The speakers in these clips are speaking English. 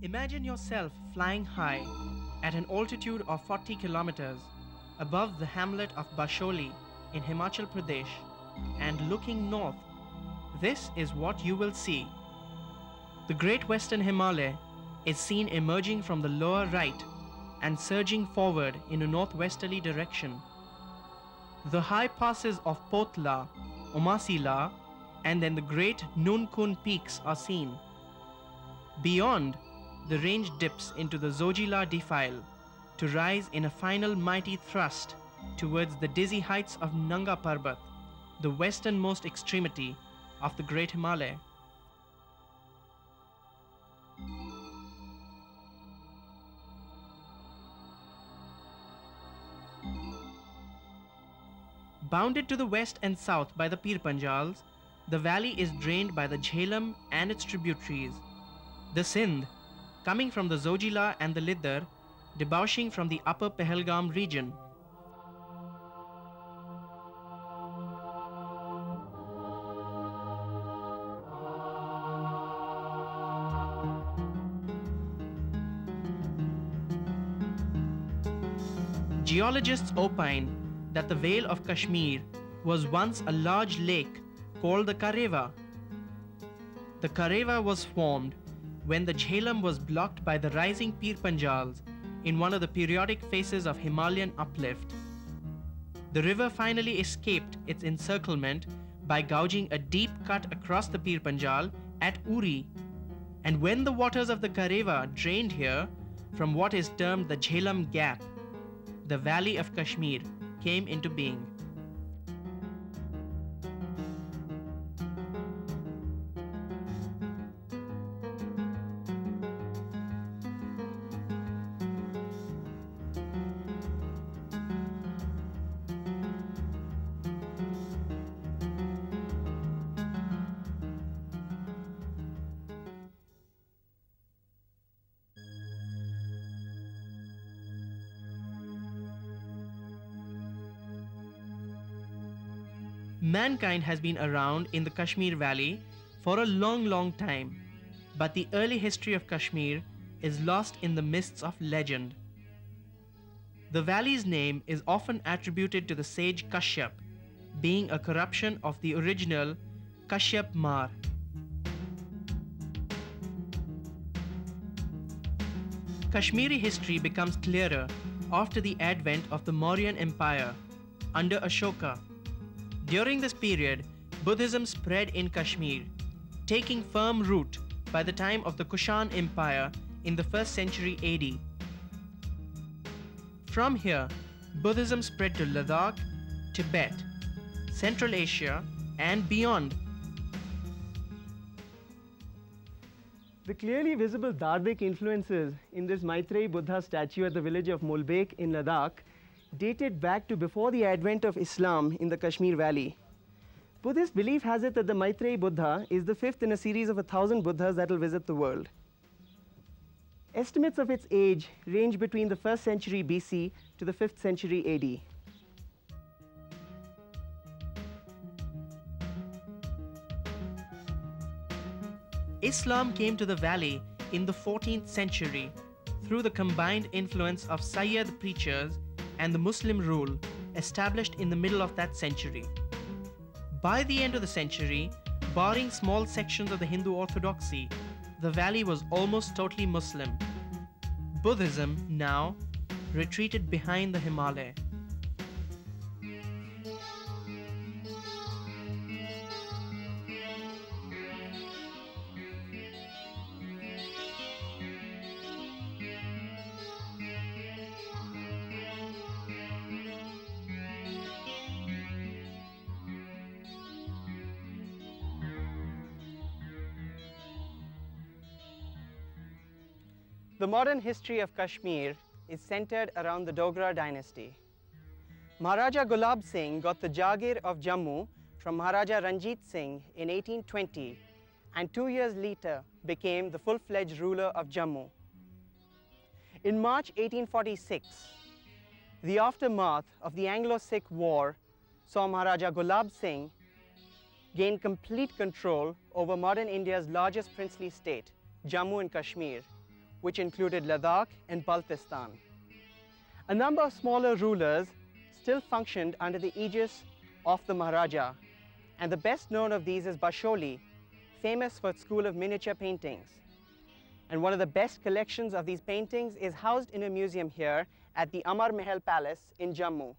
Imagine yourself flying high at an altitude of 40 kilometers above the hamlet of Basholi in Himachal Pradesh and looking north. This is what you will see. The Great Western Himalaya is seen emerging from the lower right and surging forward in a northwesterly direction. The high passes of Potla, Umasila, and then the great Nunkun peaks are seen. Beyond, the range dips into the Zojila defile to rise in a final mighty thrust towards the dizzy heights of Nanga Parbat, the westernmost extremity of the Great Himalaya. Bounded to the west and south by the Pir Panjals, the valley is drained by the Jhelum and its tributaries. The Sindh, coming from the Zojila and the Lidar, debouching from the upper Pahalgam region. Geologists opine that the Vale of Kashmir was once a large lake called the Kareva. The Kareva was formed when the Jhelum was blocked by the rising Pir Panjals in one of the periodic phases of Himalayan uplift. The river finally escaped its encirclement by gouging a deep cut across the Pir Panjal at Uri, and when the waters of the Kareva drained here from what is termed the Jhelum Gap, the Valley of Kashmir came into being. Mankind has been around in the Kashmir Valley for a long time, but the early history of Kashmir is lost in the mists of legend. The valley's name is often attributed to the sage Kashyap, being a corruption of the original Kashyap Mar. Kashmiri history becomes clearer after the advent of the Mauryan Empire under Ashoka. During this period, Buddhism spread in Kashmir, taking firm root by the time of the Kushan Empire in the 1st century AD. From here, Buddhism spread to Ladakh, Tibet, Central Asia, and beyond. The clearly visible Dardik influences in this Maitre Buddha statue at the village of Mulbek in Ladakh dated back to before the advent of Islam in the Kashmir Valley. Buddhist belief has it that the Maitre Buddha is the 5th in a series of 1,000 Buddhas that will visit the world. Estimates of its age range between the 1st century BC to the 5th century AD. Islam came to the valley in the 14th century through the combined influence of Sayyid preachers and the Muslim rule established in the middle of that century. By the end of the century, barring small sections of the Hindu orthodoxy, the valley was almost totally Muslim. Buddhism now retreated behind the Himalaya. The modern history of Kashmir is centered around the Dogra dynasty. Maharaja Gulab Singh got the Jagir of Jammu from Maharaja Ranjit Singh in 1820 and 2 years later became the full-fledged ruler of Jammu. In March 1846, the aftermath of the Anglo-Sikh War saw Maharaja Gulab Singh gain complete control over modern India's largest princely state, Jammu and Kashmir, which included Ladakh and Baltistan. A number of smaller rulers still functioned under the aegis of the Maharaja, and the best known of these is Basholi, famous for its school of miniature paintings. And one of the best collections of these paintings is housed in a museum here at the Amar Mahal Palace in Jammu.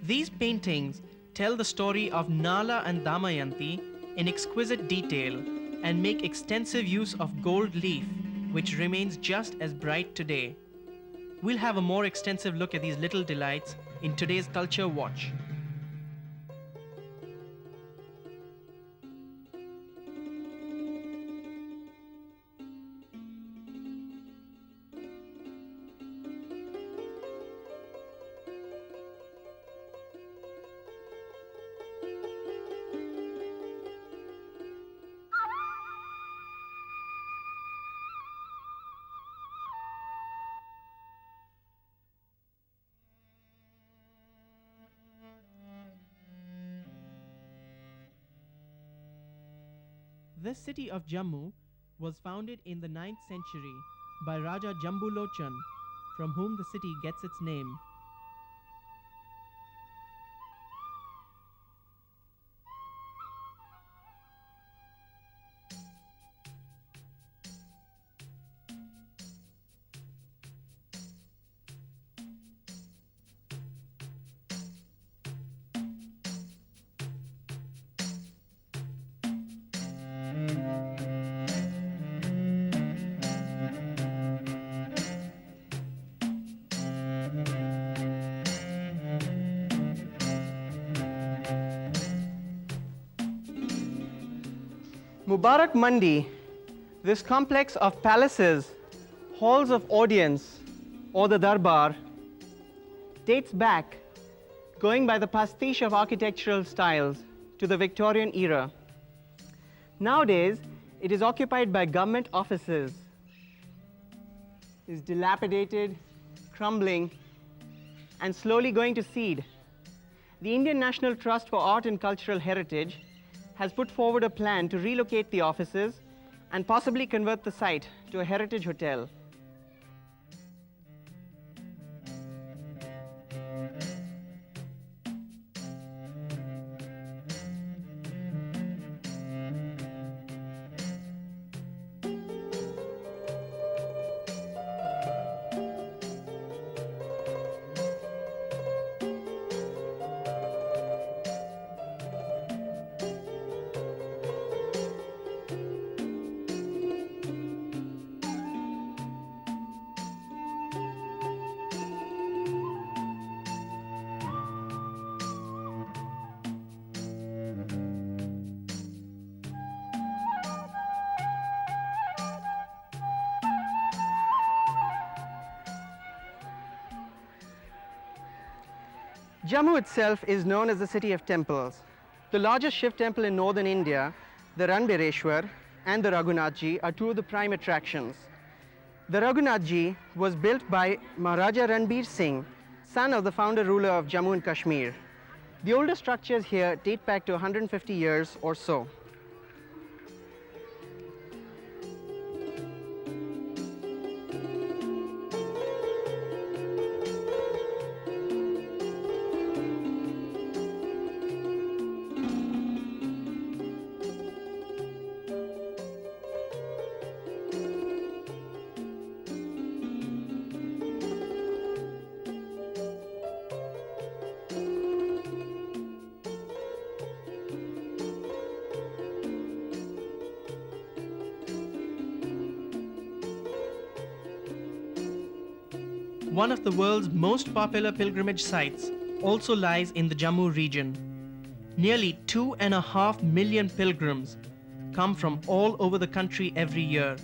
These paintings tell the story of Nala and Damayanti in exquisite detail and make extensive use of gold leaf, which remains just as bright today. We'll have a more extensive look at these little delights in today's Culture Watch. This city of Jammu was founded in the 9th century by Raja Jambulochan, from whom the city gets its name. Mubarak Mandi, this complex of palaces, halls of audience, or the Darbar, dates back, going by the pastiche of architectural styles, to the Victorian era. Nowadays, it is occupied by government offices. It is dilapidated, crumbling, and slowly going to seed. The Indian National Trust for Art and Cultural Heritage has put forward a plan to relocate the offices and possibly convert the site to a heritage hotel. Jammu itself is known as the city of temples. The largest Shiv temple in northern India, the Ranbireshwar and the Raghunathji, are two of the prime attractions. The Raghunathji was built by Maharaja Ranbir Singh, son of the founder ruler of Jammu and Kashmir. The older structures here date back to 150 years or so. One of the world's most popular pilgrimage sites also lies in the Jammu region. Nearly 2.5 million pilgrims come from all over the country every year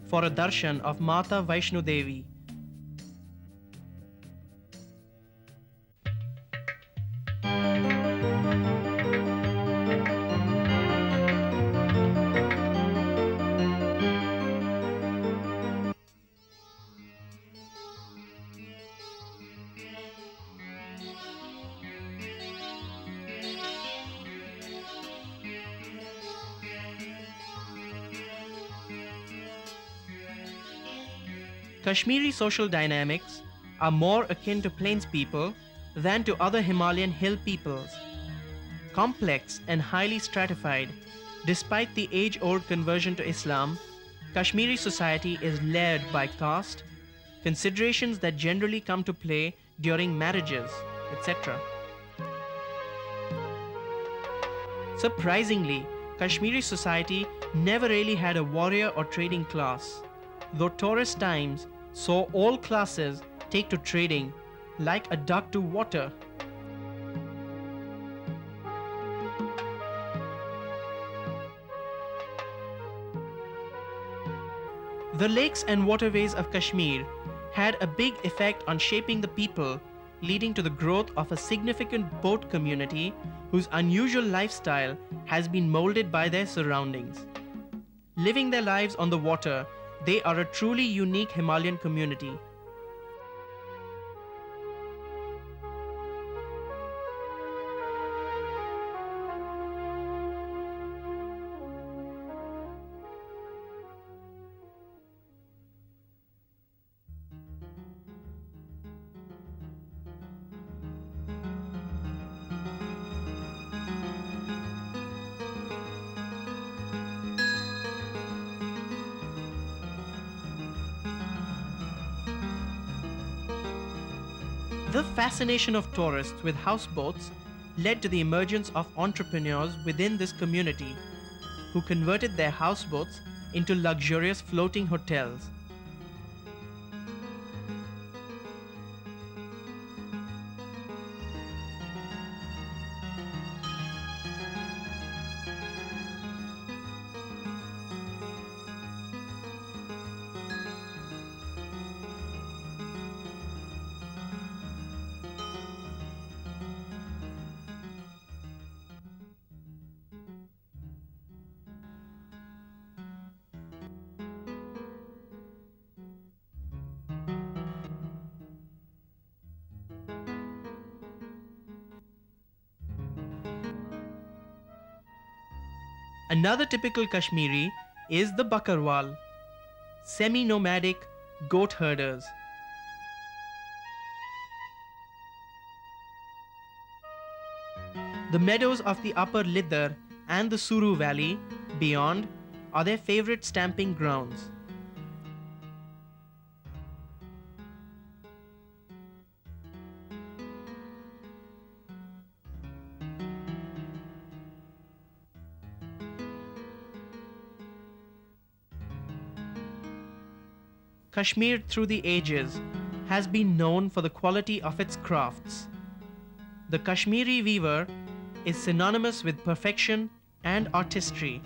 for a darshan of Mata Vaishno Devi. Kashmiri social dynamics are more akin to plains people than to other Himalayan hill peoples. Complex and highly stratified, despite the age-old conversion to Islam, Kashmiri society is layered by caste, considerations that generally come to play during marriages, etc. Surprisingly, Kashmiri society never really had a warrior or trading class, though tourist times saw all classes take to trading like a duck to water. The lakes and waterways of Kashmir had a big effect on shaping the people, leading to the growth of a significant boat community whose unusual lifestyle has been molded by their surroundings. Living their lives on the water, they are a truly unique Himalayan community. The fascination of tourists with houseboats led to the emergence of entrepreneurs within this community who converted their houseboats into luxurious floating hotels. Another typical Kashmiri is the Bakarwal, semi-nomadic goat herders. The meadows of the upper Lidar and the Suru Valley beyond are their favorite stamping grounds. Kashmir through the ages has been known for the quality of its crafts. The Kashmiri weaver is synonymous with perfection and artistry.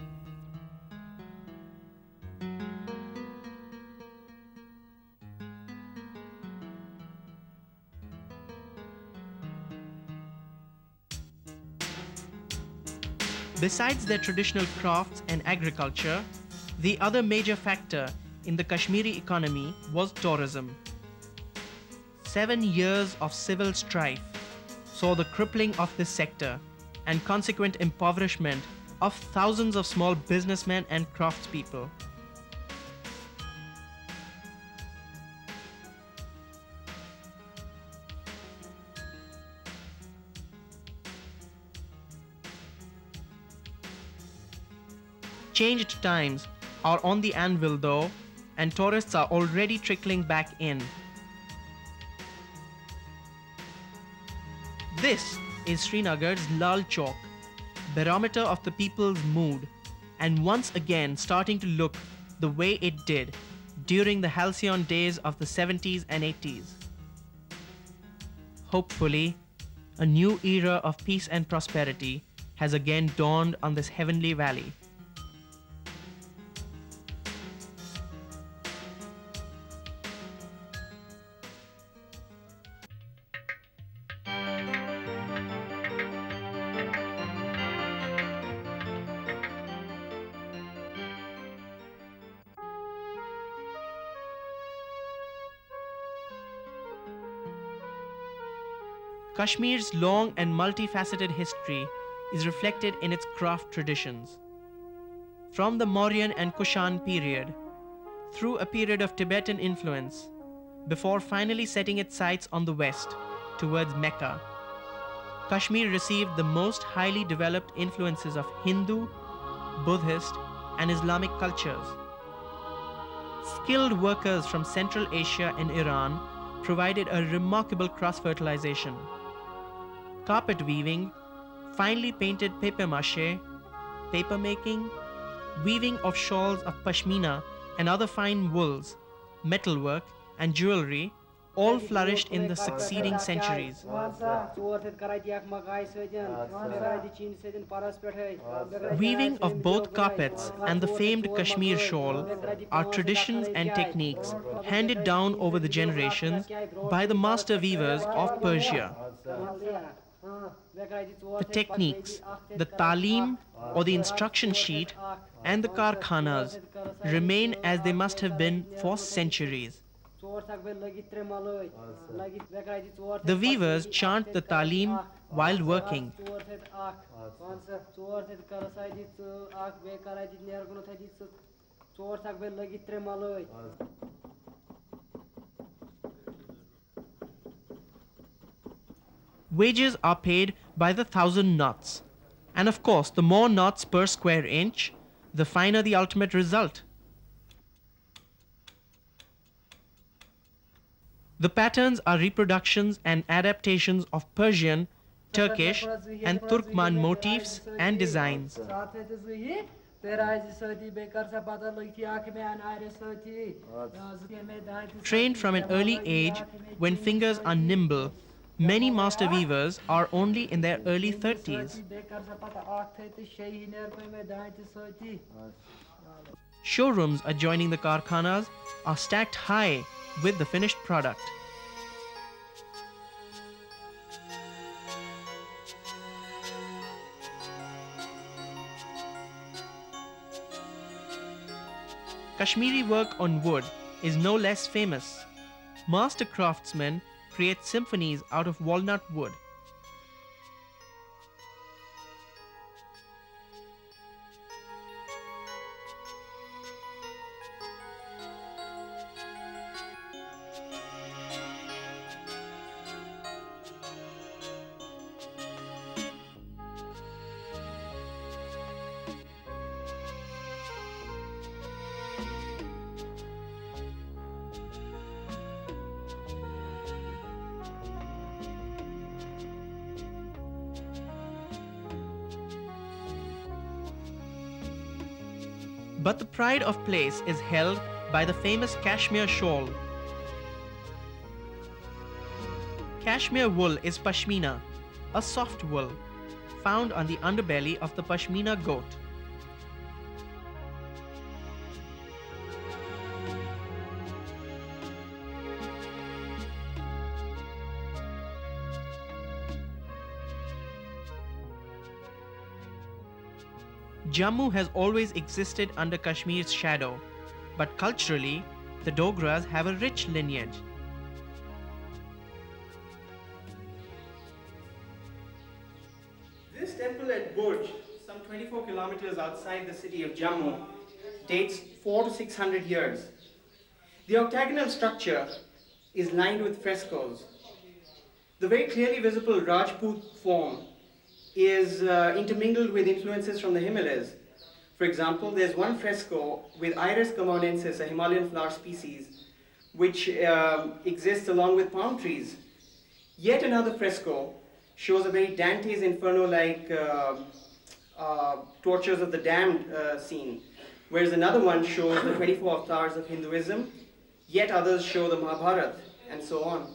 Besides their traditional crafts and agriculture, the other major factor in the Kashmiri economy was tourism. 7 years of civil strife saw the crippling of this sector and consequent impoverishment of thousands of small businessmen and craftspeople. Changed times are on the anvil though, and tourists are already trickling back in. This is Srinagar's Lal Chowk, barometer of the people's mood, and once again starting to look the way it did during the halcyon days of the 70s and 80s. Hopefully, a new era of peace and prosperity has again dawned on this heavenly valley. Kashmir's long and multifaceted history is reflected in its craft traditions. From the Mauryan and Kushan period, through a period of Tibetan influence before finally setting its sights on the west towards Mecca. Kashmir received the most highly developed influences of Hindu, Buddhist, and Islamic cultures. Skilled workers from Central Asia and Iran provided a remarkable cross-fertilization. Carpet weaving, finely painted papier-mâché, paper making, weaving of shawls of pashmina and other fine wools, metalwork, and jewelry all flourished in the succeeding centuries. Weaving of both carpets and the famed Cashmere Shawl are traditions and techniques handed down over the generations by the master weavers of Persia. The techniques, the talim or the instruction sheet, and the karkhanas remain as they must have been for centuries. The weavers chant the talim while working. Wages are paid by the 1,000 knots. And of course, the more knots per square inch, the finer the ultimate result. The patterns are reproductions and adaptations of Persian, Turkish, and Turkmen motifs and designs. Trained from an early age, when fingers are nimble, many master weavers are only in their early 30s. Showrooms adjoining the karkhanas are stacked high with the finished product. Kashmiri work on wood is no less famous. Master craftsmen create symphonies out of walnut wood. But the pride of place is held by the famous Cashmere Shawl. Cashmere wool is pashmina, a soft wool, found on the underbelly of the pashmina goat. Jammu has always existed under Kashmir's shadow, but culturally, the Dogras have a rich lineage. This temple at Burj, some 24 kilometers outside the city of Jammu, dates 400 to 600 years. The octagonal structure is lined with frescoes. The very clearly visible Rajput form is intermingled with influences from the Himalayas. For example, there's one fresco with Iris camonensis, a Himalayan flower species, which exists along with palm trees. Yet another fresco shows a very Dante's Inferno-like tortures of the damned scene, whereas another one shows the 24 avatars of Hinduism, yet others show the Mahabharata, and so on.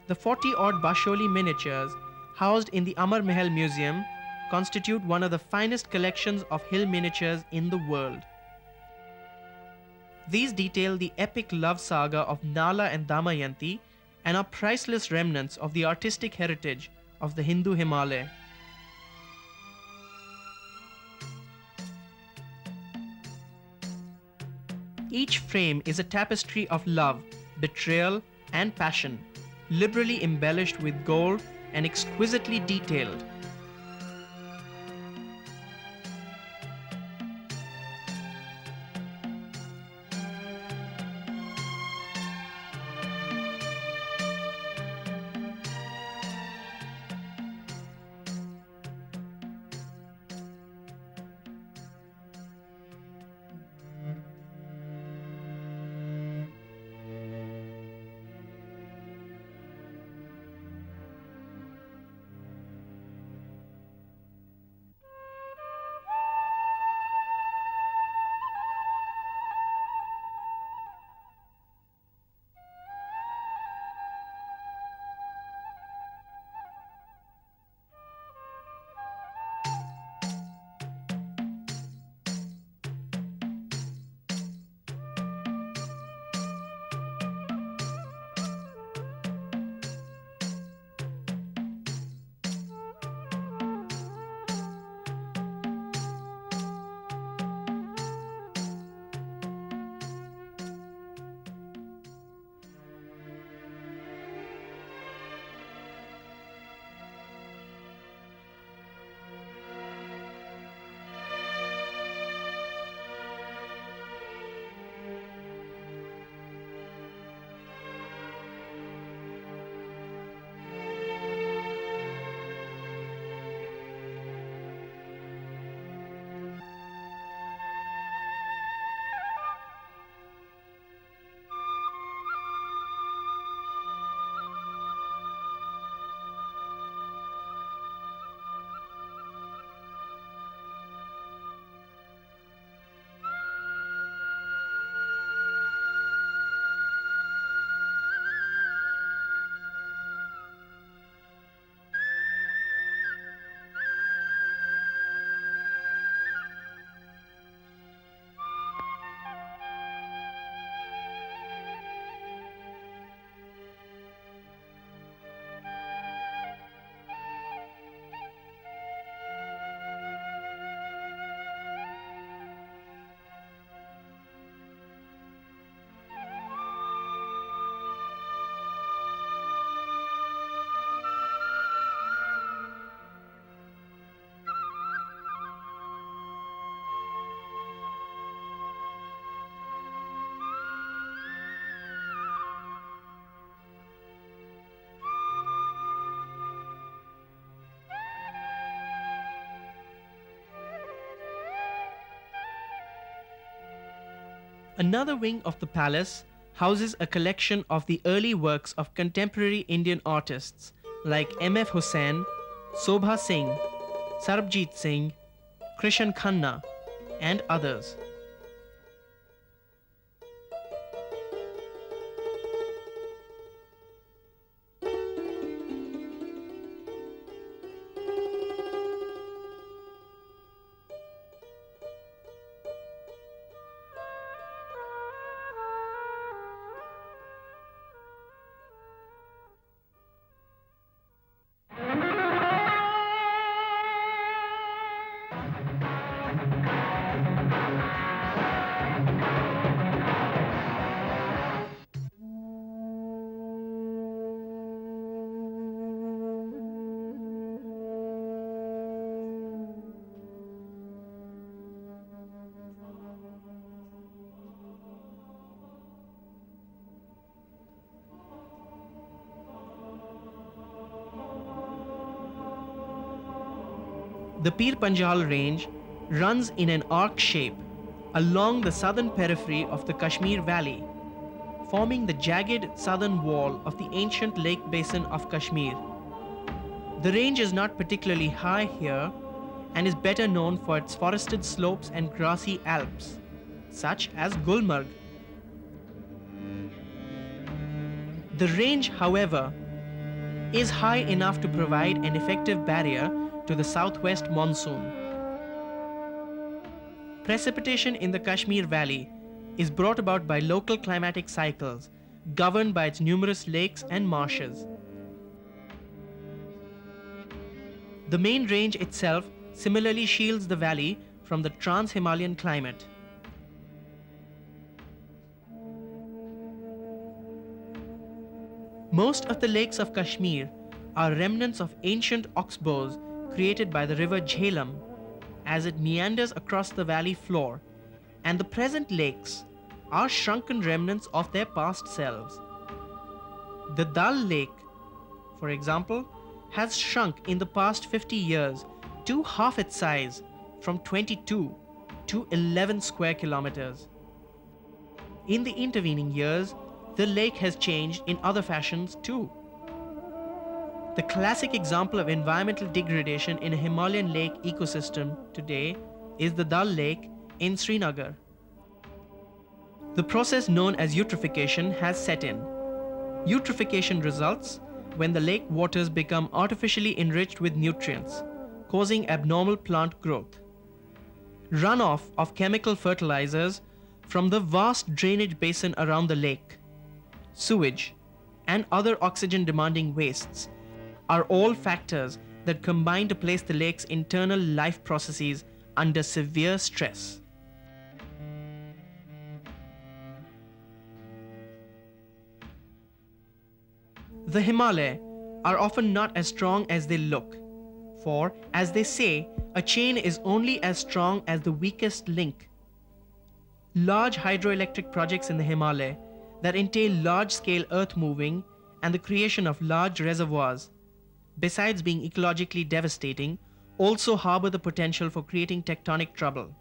The 40-odd Basholi Miniatures, housed in the Amar Mahal Museum, constitute one of the finest collections of hill miniatures in the world. These detail the epic love saga of Nala and Damayanti and are priceless remnants of the artistic heritage of the Hindu Himalaya. Each frame is a tapestry of love, betrayal, and passion, liberally embellished with gold and exquisitely detailed. Another wing of the palace houses a collection of the early works of contemporary Indian artists like M.F. Hussain, Sobha Singh, Sarbjit Singh, Krishan Khanna, and others. The Pir Panjal range runs in an arc shape along the southern periphery of the Kashmir Valley, forming the jagged southern wall of the ancient lake basin of Kashmir. The range is not particularly high here and is better known for its forested slopes and grassy alps, such as Gulmarg. The range, however, is high enough to provide an effective barrier to the southwest monsoon. Precipitation in the Kashmir Valley is brought about by local climatic cycles governed by its numerous lakes and marshes. The main range itself similarly shields the valley from the trans-Himalayan climate. Most of the lakes of Kashmir are remnants of ancient oxbows created by the river Jhelum as it meanders across the valley floor, and the present lakes are shrunken remnants of their past selves. The Dal Lake, for example, has shrunk in the past 50 years to half its size, from 22 to 11 square kilometers. In the intervening years, the lake has changed in other fashions too. The classic example of environmental degradation in a Himalayan lake ecosystem today is the Dal Lake in Srinagar. The process known as eutrophication has set in. Eutrophication results when the lake waters become artificially enriched with nutrients, causing abnormal plant growth. Runoff of chemical fertilizers from the vast drainage basin around the lake, sewage, and other oxygen-demanding wastes are all factors that combine to place the lake's internal life processes under severe stress. The Himalayas are often not as strong as they look, for, as they say, a chain is only as strong as the weakest link. Large hydroelectric projects in the Himalayas that entail large-scale earth moving and the creation of large reservoirs, besides being ecologically devastating, also harbor the potential for creating tectonic trouble.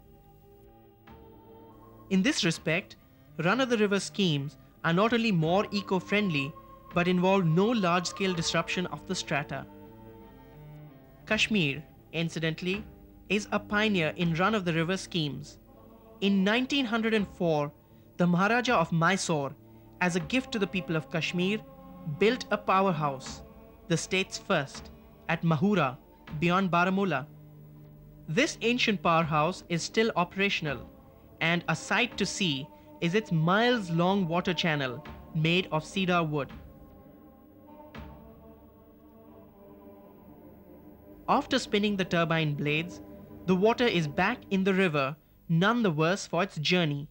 In this respect, run-of-the-river schemes are not only more eco-friendly, but involve no large-scale disruption of the strata. Kashmir, incidentally, is a pioneer in run-of-the-river schemes. In 1904, the Maharaja of Mysore, as a gift to the people of Kashmir, built a powerhouse, the state's first, at Mahura, beyond Baramulla. This ancient powerhouse is still operational, and a sight to see is its miles-long water channel made of cedar wood. After spinning the turbine blades, the water is back in the river, none the worse for its journey.